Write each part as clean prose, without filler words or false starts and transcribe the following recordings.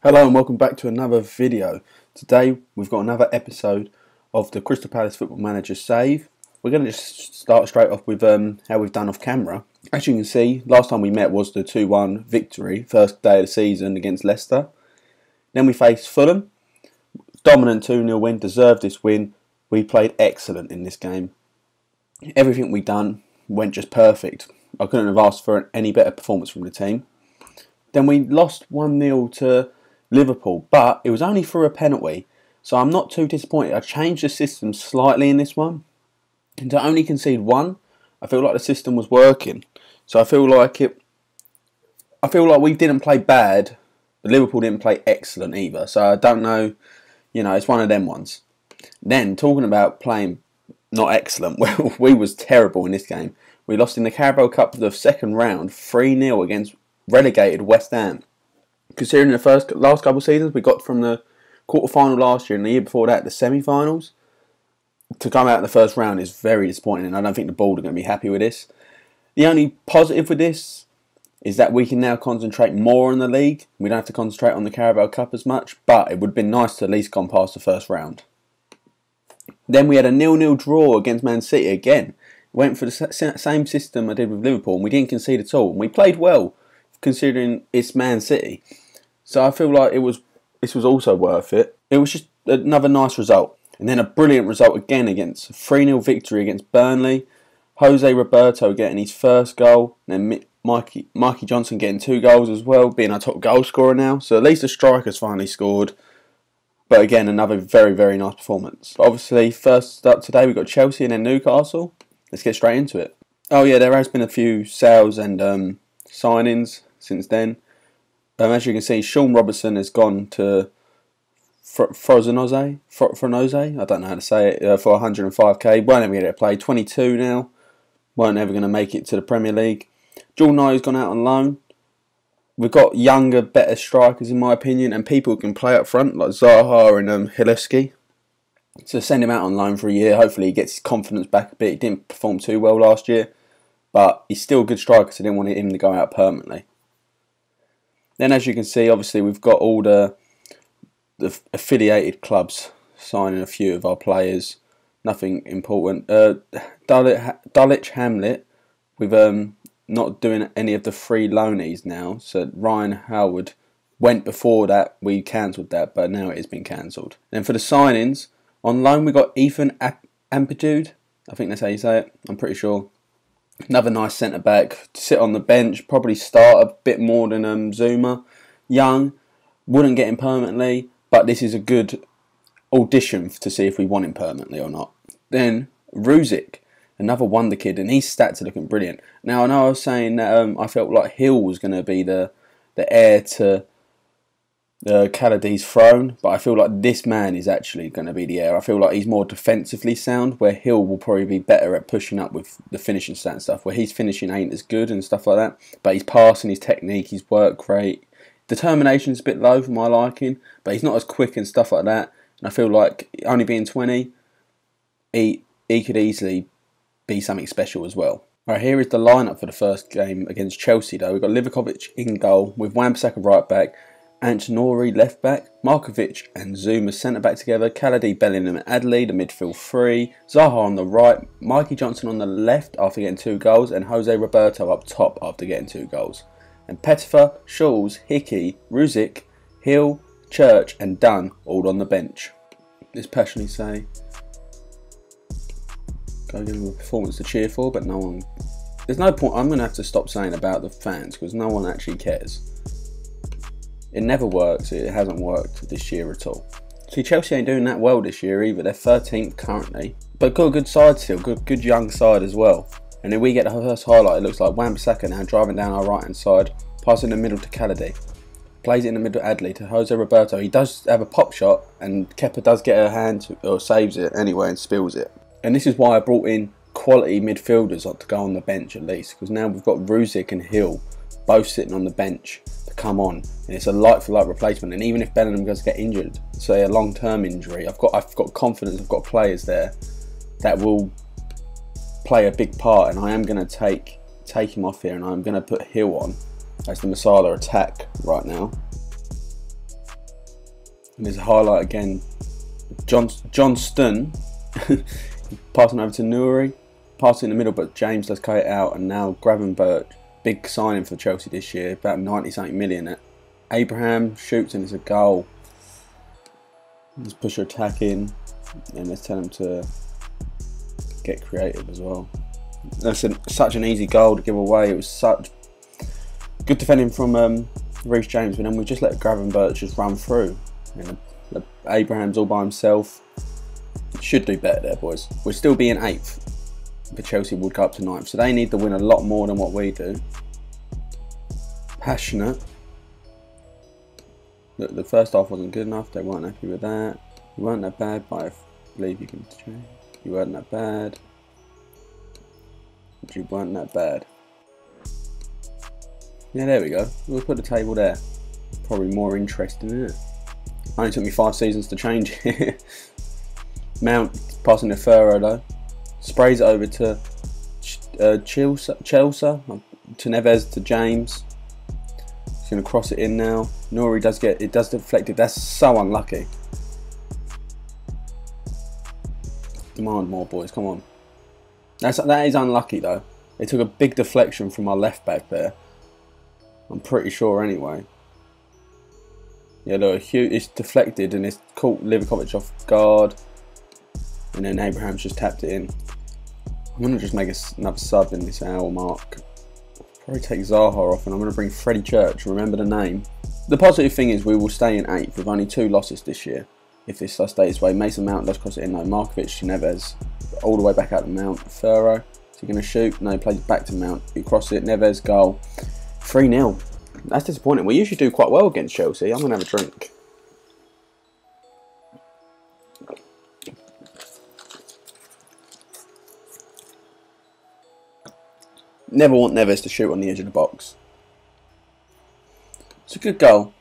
Hello and welcome back to another video. Today we've got another episode of the Crystal Palace Football Manager save. We're going to just start straight off with how we've done off camera. As you can see, last time we met was the 2-1 victory, first day of the season against Leicester. Then we faced Fulham. Dominant 2-0 win, deserved this win. We played excellent in this game. Everything we done went just perfect. I couldn't have asked for any better performance from the team. Then we lost 1-0 to Liverpool, but it was only through a penalty, so I'm not too disappointed. I changed the system slightly in this one, and to only concede one, I feel like the system was working. So I feel like we didn't play bad, but Liverpool didn't play excellent either. So I don't know, it's one of them ones. Then talking about playing not excellent, well, we was terrible in this game. We lost in the Carabao Cup the second round, 3-0 against relegated West Ham. Considering the last couple of seasons we got from the quarter-final last year and the year before that the semi-finals, to come out in the first round is very disappointing, and I don't think the board are going to be happy with this. The only positive with this is that we can now concentrate more on the league. We don't have to concentrate on the Carabao Cup as much, but it would have been nice to at least gone past the first round. Then we had a 0-0 draw against Man City again. Went for the same system I did with Liverpool, and we didn't concede at all. And we played well, considering it's Man City. So I feel like this was also worth it. It was just another nice result. And then a brilliant result again against a 3-0 victory against Burnley. Jose Roberto getting his first goal. And then Mikey Johnson getting 2 goals as well, being our top goal scorer now. So at least the striker's finally scored. But again, another very, very nice performance. Obviously, first up today we've got Chelsea and then Newcastle. Let's get straight into it. Oh yeah, there has been a few sales and signings since then. As you can see, Sean Robertson has gone to Frosinone, I don't know how to say it, for 105k. Won't ever get to play. 22 now. Weren't ever going to make it to the Premier League. Jordan Ayew's gone out on loan. We've got younger, better strikers in my opinion, and people who can play up front like Zaha and Hilevsky. So send him out on loan for a year. Hopefully he gets his confidence back a bit. He didn't perform too well last year, but he's still a good striker, so I didn't want him to go out permanently. Then, as you can see, obviously we've got all the affiliated clubs signing a few of our players. Nothing important. Dulwich Hamlet, we've not doing any of the free loanees now. So Ryan Howard went before that. We cancelled that, but now it has been cancelled. Then for the signings, on loan we got Ethan Ampadu. I think that's how you say it. I'm pretty sure. Another nice centre back to sit on the bench, probably start a bit more than Zuma. Young, wouldn't get him permanently, but this is a good audition to see if we want him permanently or not. Then Ruzicka, another wonder kid, and his stats are looking brilliant. Now I know I was saying that I felt like Hill was going to be the heir to Kaladi's throne, but I feel like this man is actually going to be the heir. I feel like he's more defensively sound, where Hill will probably be better at pushing up with the finishing stat and stuff, where his finishing ain't as good and stuff like that, but his passing, his technique, his work rate, determination's a bit low for my liking, but he's not as quick and stuff like that, and I feel like only being 20, he could easily be something special as well. Alright, here is the lineup for the first game against Chelsea though. We've got Livakovic in goal, with Wan-Bissaka right back, Antonori left back, Markovic and Zuma centre back together, Kaladi, Bellingham and Adley, the midfield 3, Zaha on the right, Mikey Johnson on the left after getting 2 goals, and Jose Roberto up top after getting 2 goals. And Pettifer, Scholes, Hickey, Ruzicka, Hill, Church and Dunn all on the bench. Let's passionately say, go give them a performance to cheer for, but no one... There's no point, I'm going to have to stop saying about the fans because no one actually cares. It never works, it hasn't worked this year at all. See, Chelsea ain't doing that well this year either, they're 13th currently. But got a good side still, good young side as well. And then we get the first highlight, it looks like Wan-Bissaka now driving down our right hand side, passing in the middle to Kaladi. Plays it in the middle to Adley, to Jose Roberto. He does have a pop shot, and Kepa does get her hand, or saves it anyway and spills it. And this is why I brought in quality midfielders to go on the bench at least, because now we've got Ruzicka and Hill both sitting on the bench to come on, and it's a like-for-like replacement. And even if Bellingham does get injured, say a long-term injury, I've got confidence. I've got players there that will play a big part, and I am going to take him off here, and I'm going to put Hill on as the Masala attack right now. And there's a highlight again. Johnston passing over to Nouri, passing in the middle, but James does cut it out, and now Gravenberch, big signing for Chelsea this year, about 90-something million. Abraham shoots and it's a goal. Let's push your attack in, and let's tell him to get creative as well. That's such an easy goal to give away. It was such good defending from Reece James, but then we just let Gravenberch just run through. And Abraham's all by himself. Should do better there, boys. We're still being 8th, but Chelsea would go up to 9th, so they need to win a lot more than what we do. Passionate. Look, the first half wasn't good enough. They weren't happy with that. You weren't that bad, but I believe you can change. You weren't that bad. But you weren't that bad. Yeah, there we go. We'll put the table there. Probably more interesting, isn't it? Only took me 5 seasons to change it. Mount passing to Ferro though. Sprays it over to Chelsea, to Neves, to James. He's going to cross it in now. Nouri does get it, does deflect it. That's so unlucky. Demand more, boys. Come on. That is unlucky though. It took a big deflection from our left back there. I'm pretty sure anyway. Yeah, look, it's deflected and it's caught Livakovic off guard. And then Abraham's just tapped it in. I'm going to just make another sub in this hour mark. Probably take Zaha off, and I'm going to bring Freddie Church. Remember the name. The positive thing is we will stay in 8th with only 2 losses this year. If this does stay this way. Mason Mount does cross it in though. Markovic to Neves. All the way back out to Mount. Ferro. Is he going to shoot? No, he plays back to Mount. He cross it. Neves goal. 3-0. That's disappointing. We usually do quite well against Chelsea. I'm going to have a drink. Never want Neves to shoot on the edge of the box. It's a good goal.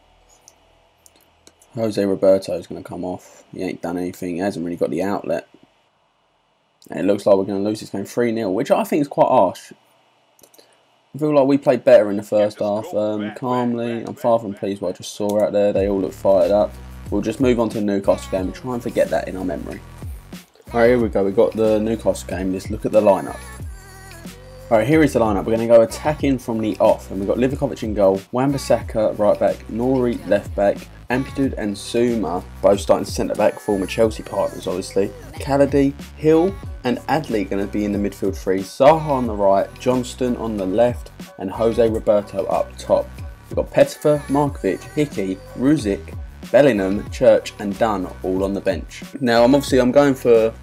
Jose Roberto is going to come off. He ain't done anything. He hasn't really got the outlet. And it looks like we're going to lose this game 3-0, which I think is quite harsh. I feel like we played better in the first half. Calmly, I'm far from pleased what I just saw out there. They all look fired up. We'll just move on to the Newcastle game and try and forget that in our memory. Alright, here we go. We've got the Newcastle game. Let's look at the lineup. Alright, here is the lineup. We're going to go attacking from the off. And we've got Livakovic in goal, Wan-Bissaka right back, Nouri left back, Amplitude and Zuma both starting centre back, former Chelsea partners obviously. Kaladi, Hill and Adley going to be in the midfield 3. Zaha on the right, Johnston on the left and Jose Roberto up top. We've got Pettifer, Markovic, Hickey, Ruzic, Bellingham, Church and Dunn all on the bench. Now I'm going for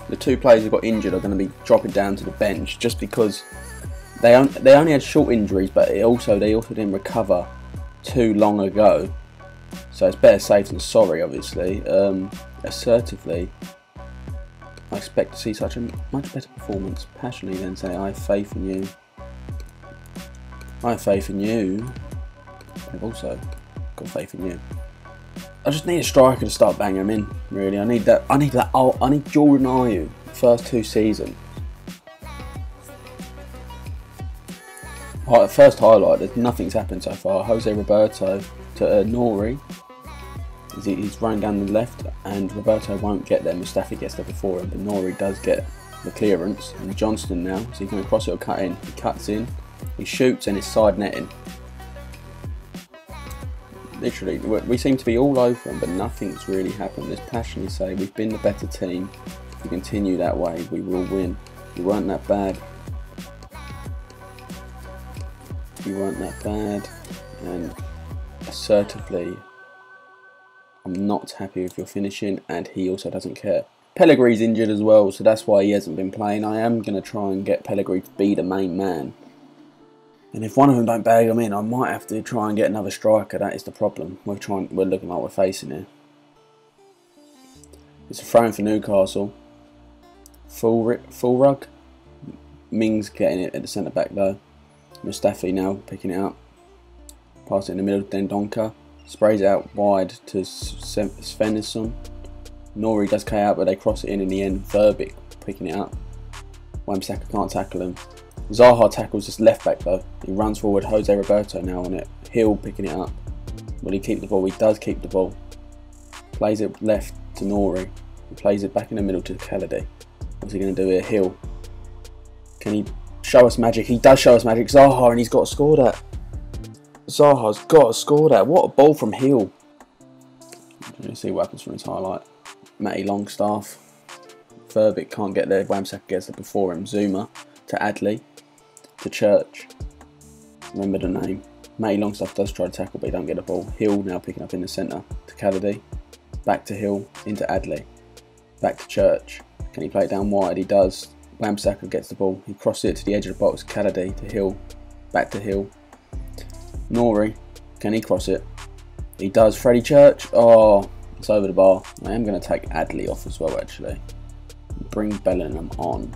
the 2 players who got injured are going to be dropping down to the bench just because they only had short injuries, but they also didn't recover too long ago. So it's better safe than sorry, obviously. Assertively, I expect to see such a much better performance. Passionately then say, I have faith in you. I have faith in you. I've also got faith in you. I just need a striker to start banging them in, really. I need Jordan Ayew, first 2 seasons. First highlight, nothing's happened so far. Jose Roberto to Nouri. He's running down the left and Roberto won't get there. Mustafi gets there before him, but Nouri does get the clearance. And Johnston now, so he's going to cross it or cut in. He cuts in, he shoots and it's side netting. Literally, we seem to be all over him, but nothing's really happened. Let's passionately say we've been the better team. If we continue that way, we will win. We weren't that bad. We weren't that bad. And assertively, I'm not happy with your finishing, and he also doesn't care. Pellegrini's injured as well, so that's why he hasn't been playing. I am going to try and get Pellegrini to be the main man. And if one of them don't bag him in, I might have to try and get another striker. That is the problem. We're looking like we're facing here. It's a throw-in for Newcastle. Full rug. Mings getting it at the centre back though. Mustafi now picking it up. Pass it in the middle. Dendoncker sprays it out wide to Svennisson. Nouri does cut out, but they cross it in the end. Verbeek picking it up. Wan-Bissaka can't tackle him. Zaha tackles this left back though. He runs forward. Jose Roberto now on it. Hill picking it up. Will he keep the ball? He does keep the ball. Plays it left to Nori. He plays it back in the middle to Kaladi. What's he going to do here? Hill. Can he show us magic? He does show us magic. Zaha, and he's got to score that. Zaha's got to score that. What a ball from Hill. Let's see what happens from his highlight. Matty Longstaff. Furbic can't get there. Wan-Bissaka gets there before him. Zuma to Adley. To Church. Remember the name. Matty Longstaff does try to tackle, but he don't get the ball. Hill now picking up in the centre to Kaladi. Back to Hill, into Adley. Back to Church. Can he play it down wide? He does. Wan-Bissaka gets the ball. He crosses it to the edge of the box. Kaladi to Hill. Back to Hill. Nori. Can he cross it? He does. Freddie Church. Oh, it's over the bar. I am going to take Adley off as well, actually. Bring Bellingham on.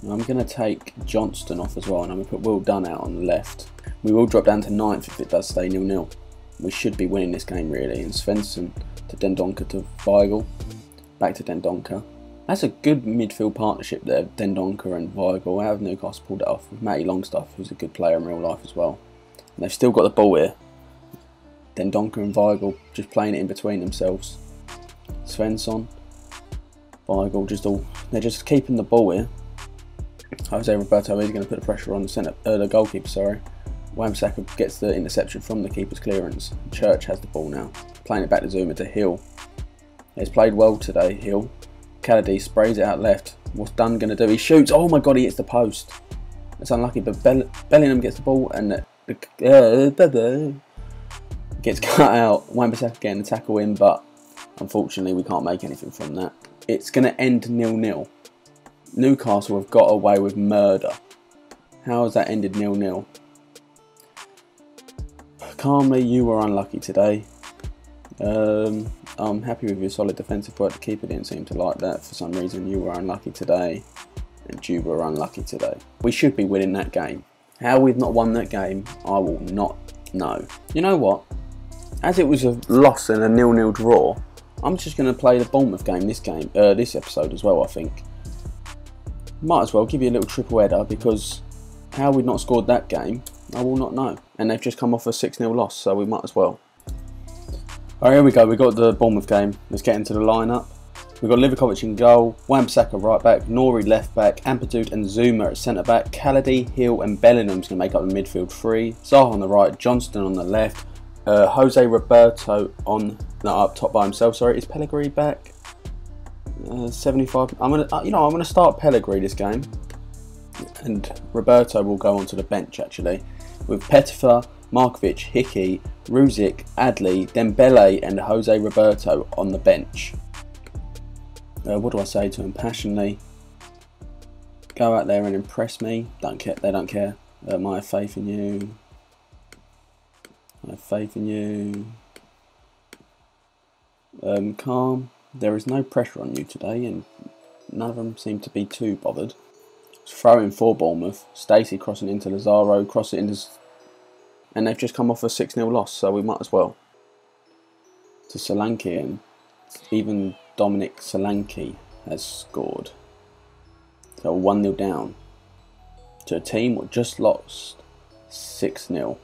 I'm going to take Johnston off as well, and I'm going to put Will Dunn out on the left. We will drop down to 9th if it does stay 0-0. We should be winning this game, really. And Svensson to Dendoncker to Weigl. Back to Dendoncker. That's a good midfield partnership there, Dendoncker and Weigl. How have Newcastle pulled it off? With Matty Longstaff, who's a good player in real life as well. And they've still got the ball here. Dendoncker and Weigl just playing it in between themselves. Svensson, Weigl, they're just keeping the ball here. Jose Roberto is going to put the pressure on the goalkeeper, sorry. Wan-Bissaka gets the interception from the keeper's clearance. Church has the ball now. Playing it back to Zuma to Hill. He's played well today, Hill. Kaladi sprays it out left. What's Dunn going to do? He shoots. Oh my god, he hits the post. It's unlucky, but Bellingham gets the ball and gets cut out. Wan-Bissaka getting the tackle in, but unfortunately we can't make anything from that. It's going to end 0-0. Newcastle have got away with murder. How has that ended 0-0? Calmly, you were unlucky today. I'm happy with your solid defensive work. The keeper didn't seem to like that for some reason. You were unlucky today, and you were unlucky today. We should be winning that game. How we've not won that game, I will not know. You know what? As it was a loss and a 0-0 draw, I'm just going to play the Bournemouth game this episode as well, I think. Might as well give you a little triple header, because how we've not scored that game, I will not know. And they've just come off a 6-0 loss, so we might as well. Alright, here we go. We've got the Bournemouth game. Let's get into the lineup. We've got Livakovic in goal, Wan-Bissaka right back, Nori left back, Ampadu and Zuma at centre back, Kaladi, Hill and Bellingham's going to make up the midfield three. Zaha on the right, Johnston on the left, Jose Roberto on up top by himself. Sorry, is Pellegrini back? 75. I'm gonna start Pellegrini this game, and Roberto will go onto the bench actually, with Pettifer, Markovic, Hickey, Ruzic, Adley, Dembele, and Jose Roberto on the bench. What do I say to him? Passionately, go out there and impress me. Don't care. They don't care. I have faith in you. I have faith in you. Calm. There is no pressure on you today, and none of them seem to be too bothered. Throwing for Bournemouth. Stacey crossing into Lazaro, crossing into, and they've just come off a 6-0 loss, so we might as well. To Solanke, and even Dominic Solanke has scored. So 1-0 down to a team that just lost 6-0.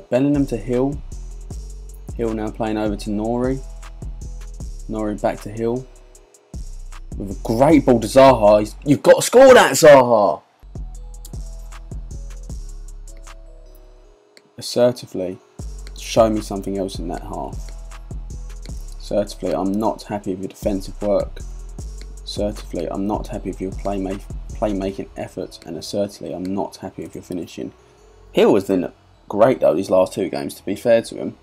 Bellingham to Hill. Hill now playing over to Nori. Nori back to Hill. With a great ball to Zaha. You've got to score that, Zaha! Assertively, show me something else in that half. Assertively, I'm not happy with your defensive work. Assertively, I'm not happy with your playmaking efforts. And assertively, I'm not happy with your finishing. Hill has been great though these last two games, to be fair to him.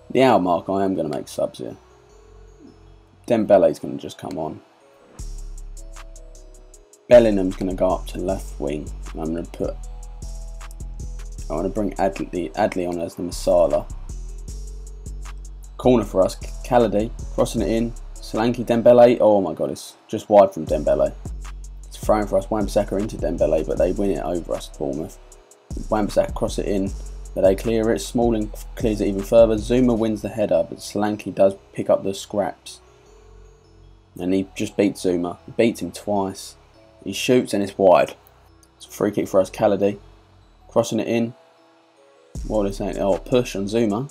The hour mark, I am going to make subs here. Dembele's going to just come on. Bellingham's going to go up to left wing. And I'm going to bring Adley on as the Masala. Corner for us. Kaladi crossing it in. Solanke, Dembele. Oh my god, it's just wide from Dembele. It's throwing for us. Wan-Bissaka into Dembele, but they win it over us, Bournemouth. Wan-Bissaka cross it in, but they clear it. Smalling clears it even further. Zuma wins the header, but Solanke does pick up the scraps. And he just beats Zuma. He beats him twice. He shoots and it's wide. It's a free kick for us, Kaladi. crossing it in. What are they saying? Oh, push on Zuma.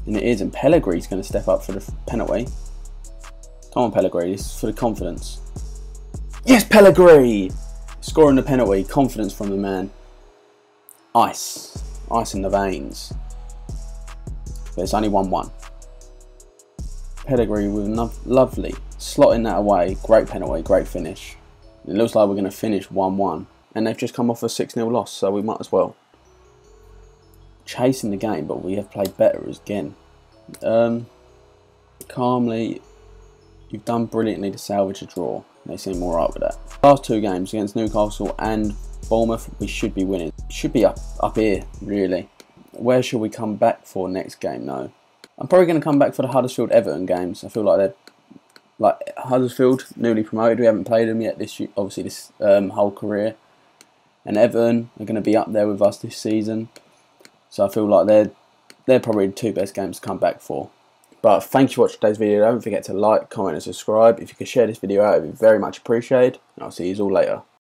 And it is, and Pellegrini's going to step up for the penalty. Come on, Pellegrini, this is for the confidence. Yes, Pellegrini! Scoring the penalty, confidence from the man. Ice in the veins. But it's only 1-1. Pellegrini with lovely slotting that away. Great penalty, great finish. It looks like we're going to finish 1-1. And they've just come off a 6-0 loss, so we might as well. Chasing the game, but we have played better again. Calmly, you've done brilliantly to salvage a draw. They seem alright with that. Last 2 games against Newcastle and Bournemouth, we should be winning. Should be up here, really. Where should we come back for next game, though? I'm probably going to come back for the Huddersfield Everton games. I feel like they're like Huddersfield, newly promoted. We haven't played them yet this year, obviously this whole career. And Everton are going to be up there with us this season. So I feel like they're probably the 2 best games to come back for. But thank you for watching today's video. Don't forget to like, comment and subscribe. If you could share this video out, it would be very much appreciated. And I'll see you all later.